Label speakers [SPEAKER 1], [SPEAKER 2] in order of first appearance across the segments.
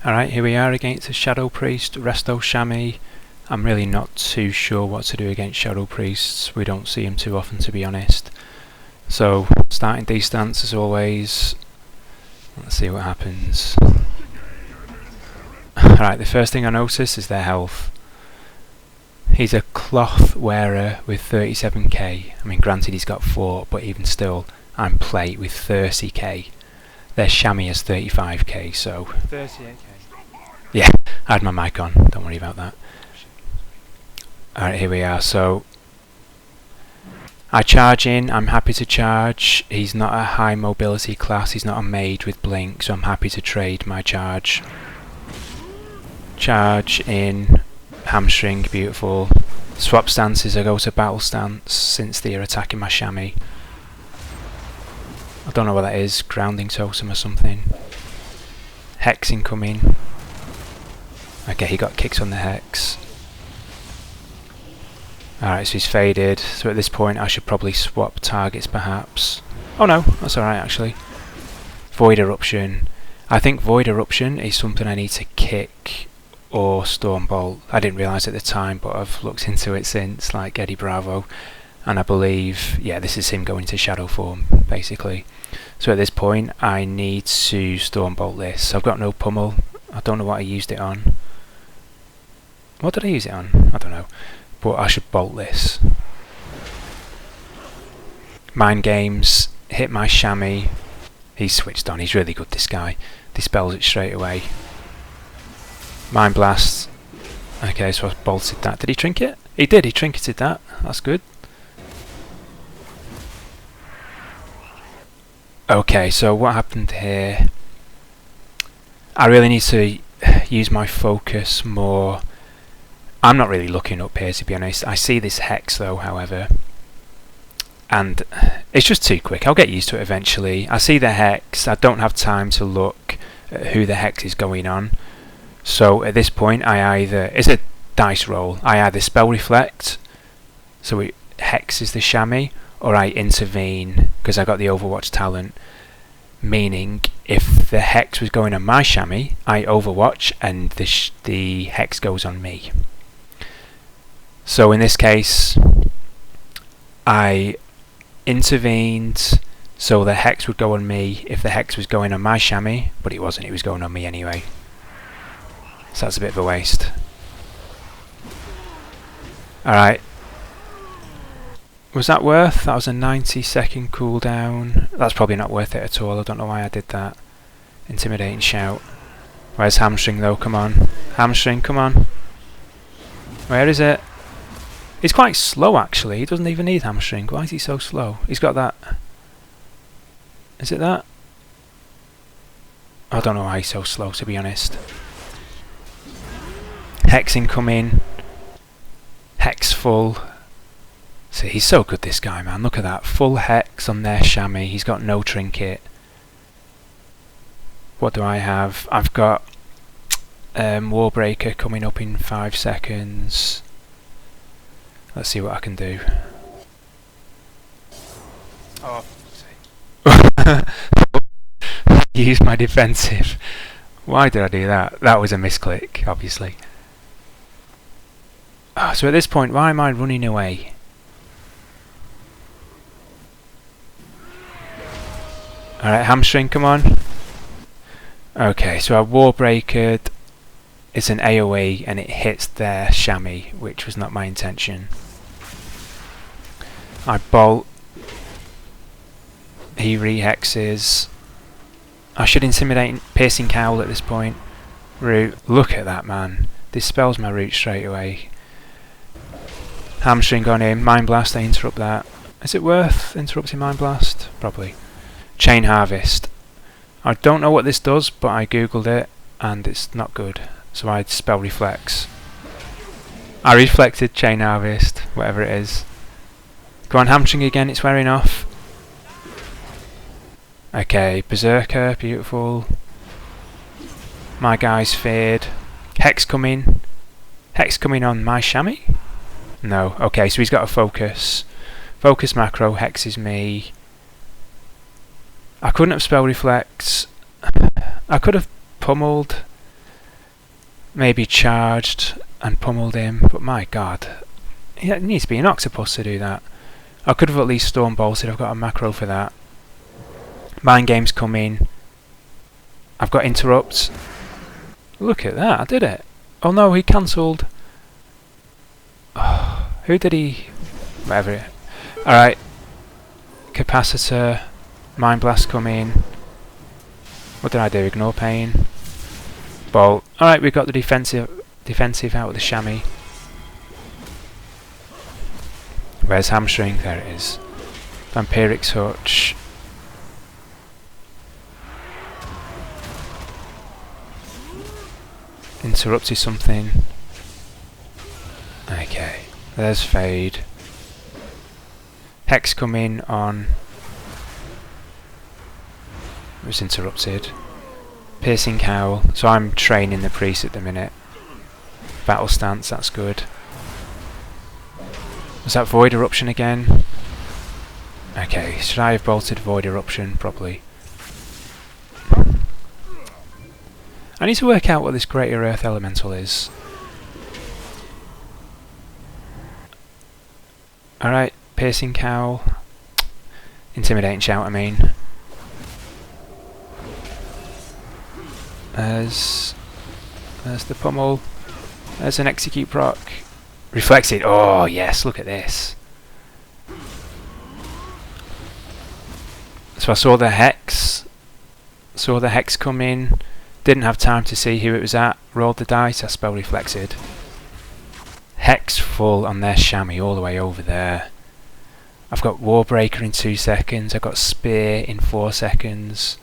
[SPEAKER 1] Alright, here we are against a Shadow Priest, Resto Shammy. I'm really not too sure what to do against Shadow Priests. We don't see them too often, to be honest. So, starting D-stance as always. Let's see what happens. Alright, the first thing I notice is their health. He's a cloth wearer with 37k. I mean, granted he's got 4, but even still, I'm plate with 30k. Their shammy has 35k, so...
[SPEAKER 2] 38k.
[SPEAKER 1] Yeah, I had my mic on, don't worry about that. Alright, here we are, so... I charge in, I'm happy to charge. He's not a high mobility class, he's not a mage with blink, so I'm happy to trade my charge. Charge in, hamstring, beautiful. Swap stances, I go to battle stance since they're attacking my shammy. I don't know what that is, grounding totem or something. Hex incoming. Okay, he got kicks on the hex. Alright, so he's faded. So at this point I should probably swap targets perhaps. Oh no, that's alright actually. Void Eruption. I think Void Eruption is something I need to kick or Stormbolt. I didn't realise at the time, but I've looked into it since, like Eddie Bravo. And I believe, yeah, this is him going to shadow form, basically. So at this point, I need to Stormbolt this. I've got no pummel. I don't know what I used it on. What did I use it on? I don't know. But I should bolt this. Mind Games, hit my shammy. He's switched on, he's really good, this guy. Dispels it straight away. Mind Blast. Okay, so I bolted that. Did he trinket? He did, he trinketed that. That's good. Okay, so what happened here? I really need to use my focus more. I'm not really looking up here, to be honest. I see this hex though, however, and it's just too quick. I'll get used to it eventually. I see the hex, I don't have time to look at who the hex is going on. So at this point I either, it's a dice roll, I either spell reflect, so it hexes the shammy, or I intervene because I got the Overwatch talent, meaning if the hex was going on my shammy, I Overwatch and the hex goes on me. So in this case, I intervened so the hex would go on me if the hex was going on my shammy, but it wasn't, it was going on me anyway. So that's a bit of a waste. Alright. Was that worth? That was a 90-second cooldown. That's probably not worth it at all. I don't know why I did that. Intimidating shout. Where's Hamstring though? Come on. Hamstring, come on. Where is it? He's quite slow actually. He doesn't even need Hamstring. Why is he so slow? He's got that. Is it that? I don't know why he's so slow, to be honest. Hex incoming. Hex full. See, he's so good, this guy, man. Look at that. Full hex on their shammy. He's got no trinket. What do I have? I've got Warbreaker coming up in 5 seconds. Let's see what I can do. Oh, use my defensive. Why did I do that? That was a misclick, obviously. Oh, so at this point, why am I running away? Alright, Hamstring, come on. Okay, so I Warbreakered. It's an AoE and it hits their shammy, which was not my intention. I bolt. He re-hexes. I should intimidate Piercing Cowl at this point. Root. Look at that, man. Dispels my root straight away. Hamstring on him. Mind Blast, I interrupt that. Is it worth interrupting Mind Blast? Probably. Chain Harvest. I don't know what this does, but I googled it and it's not good. So I spell Reflex. I reflected Chain Harvest, whatever it is. Go on, Hamstring again, it's wearing off. Okay, Berserker, beautiful. My guy's feared. Hex coming. Hex coming on my shammy? No, okay, so he's got a focus. Focus macro, hexes me. I couldn't have spell reflect. I could have pummeled. maybe charged and pummeled him, but my god. It needs to be an octopus to do that. I could have at least storm bolted, I've got a macro for that. Mind game's coming. I've got interrupts. Look at that, I did it. Oh no, he cancelled. Oh, who did he... whatever. Alright. Capacitor. Mind blast coming. What did I do? Ignore pain. Bolt. Alright, we've got the defensive out with the shammy. Where's hamstring? There it is. Vampiric touch. Interrupted something. Okay. There's fade. Hex coming on. It was interrupted. Piercing cowl. So I'm training the priest at the minute. Battle stance, that's good. Was that void eruption again? Okay, should I have bolted void eruption? Probably. I need to work out what this greater earth elemental is. Alright, piercing cowl. Intimidating shout, I mean. There's the pummel. There's an execute proc. Reflected. Oh yes, look at this. So I saw the hex. Saw the hex come in. Didn't have time to see who it was at. Rolled the dice. I spell reflected. Hex full on their shammy all the way over there. I've got Warbreaker in 2 seconds. I've got Spear in 4 seconds.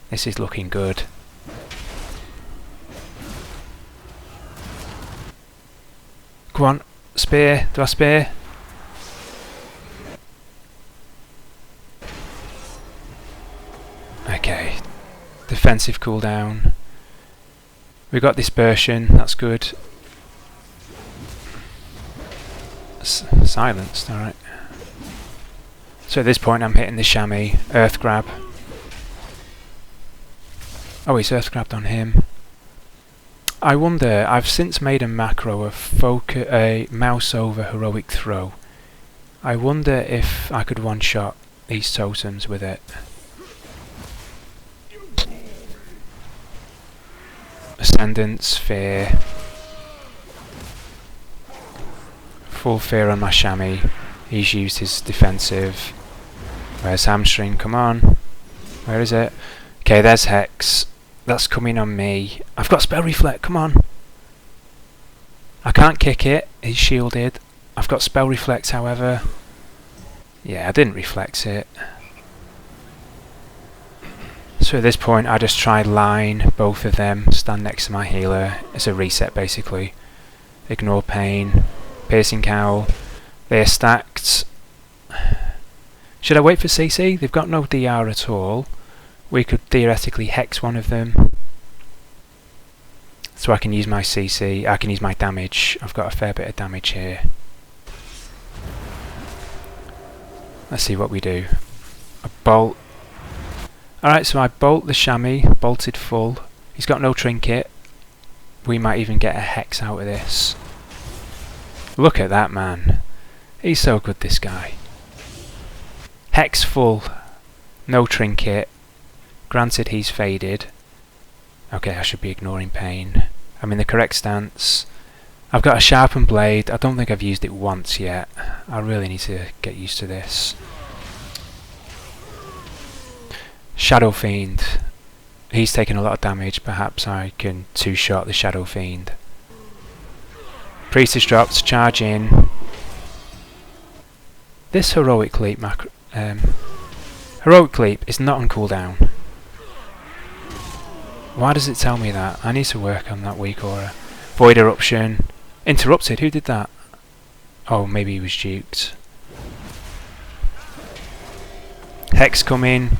[SPEAKER 1] This is looking good. Come on, spear. Do I spear? Okay. Defensive cooldown. We got dispersion, that's good. Silenced, alright. So at this point I'm hitting the chamois. Earth grab. Oh, he's earth grabbed on him. I wonder, I've since made a macro of a mouse over heroic throw. I wonder if I could one-shot these totems with it. Ascendance, fear. Full fear on my chamois. He's used his defensive. Where's hamstring? Come on. Where is it? Okay, there's hex. That's coming on me. I've got spell reflect, come on. I can't kick it, he's shielded. I've got spell reflect, however. Yeah, I didn't reflect it. So at this point I just try line both of them, stand next to my healer. It's a reset basically. Ignore pain. Piercing cowl. They're stacked. Should I wait for CC? They've got no DR at all. We could theoretically hex one of them. So I can use my CC, I can use my damage. I've got a fair bit of damage here. Let's see what we do. A bolt. Alright, so I bolt the chamois, bolted full. He's got no trinket. We might even get a hex out of this. Look at that man. He's so good, this guy. Hex full. No trinket. Granted, he's faded. Okay, I should be ignoring pain. I'm in the correct stance. I've got a sharpened blade. I don't think I've used it once yet. I really need to get used to this. Shadow Fiend. He's taking a lot of damage. Perhaps I can two-shot the Shadow Fiend. Priest is dropped. Charge in. This Heroic Leap macro... Heroic Leap is not on cooldown. Why does it tell me that? I need to work on that weak aura. Void Eruption. Interrupted? Who did that? Oh, maybe he was duped. Hex coming.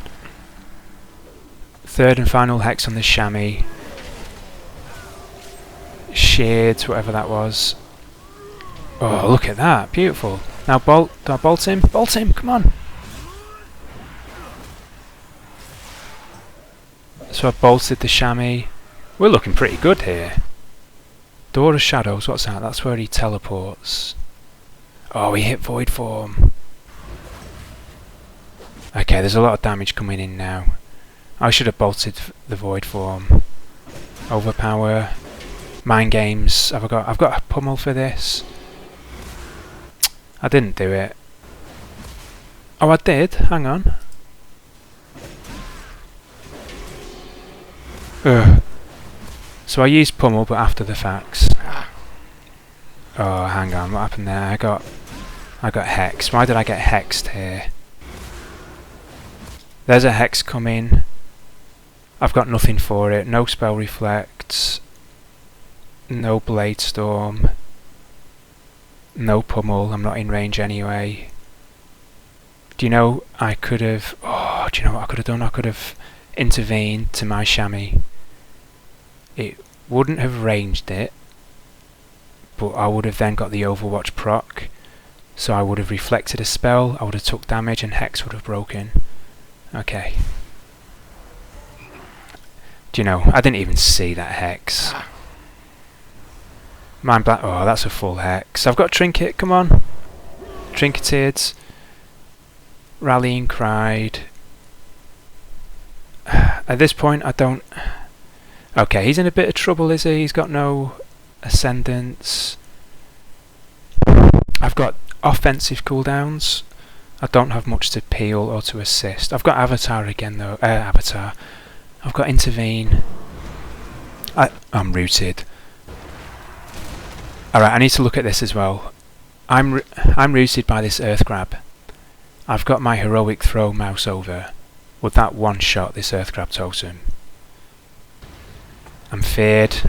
[SPEAKER 1] Third and final hex on the chamois. Sheared, whatever that was. Oh, look at that. Beautiful. Now bolt. Do I bolt him? Bolt him, come on. So I've bolted the chamois. We're looking pretty good here. Door of Shadows, what's that? That's where he teleports. Oh, he hit Void Form. Okay, there's a lot of damage coming in now. I should have bolted the Void Form. Overpower. Mind Games. I've got a pummel for this. I didn't do it. Oh, I did. Hang on. Ugh. So I used pummel, but after the facts. Oh, hang on. What happened there? I got hexed. Why did I get hexed here? There's a hex coming. I've got nothing for it. No spell reflects. No blade storm. No pummel. I'm not in range anyway. Do you know I could have... Oh, do you know what I could have done? I could have intervened to my shammy. It wouldn't have ranged it, but I would have then got the Overwatch proc. So I would have reflected a spell, I would have took damage, and Hex would have broken. Okay. Do you know, I didn't even see that Hex. Mind Black... Oh, that's a full Hex. I've got Trinket, come on. Trinketed. Rallying Cried. At this point, I don't... Okay, he's in a bit of trouble, is he? He's got no Ascendance. I've got offensive cooldowns. I don't have much to peel or to assist. I've got Avatar again, though. Avatar. I've got Intervene. I'm rooted. Alright, I need to look at this as well. I'm rooted by this Earth Grab. I've got my Heroic Throw mouse over. Would that one-shot this Earth Grab totem? I'm feared.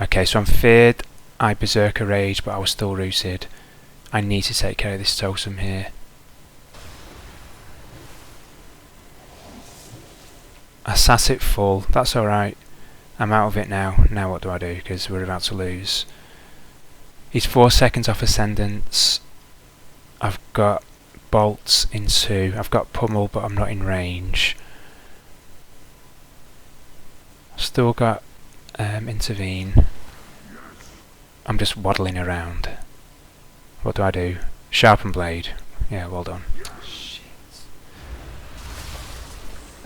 [SPEAKER 1] Okay, so I'm feared. I Berserker Rage, but I was still rooted. I need to take care of this totem here. I sat it full. That's alright. I'm out of it now. Now what do I do? Because we're about to lose. He's 4 seconds off Ascendance. I've got bolts in 2. I've got pummel, but I'm not in range. Still got intervene. I'm just waddling around. What do I do? Sharpen blade. Yeah, well done.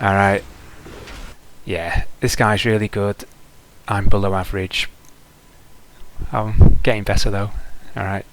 [SPEAKER 1] Alright. Yeah, this guy's really good. I'm below average. I'm getting better though. Alright.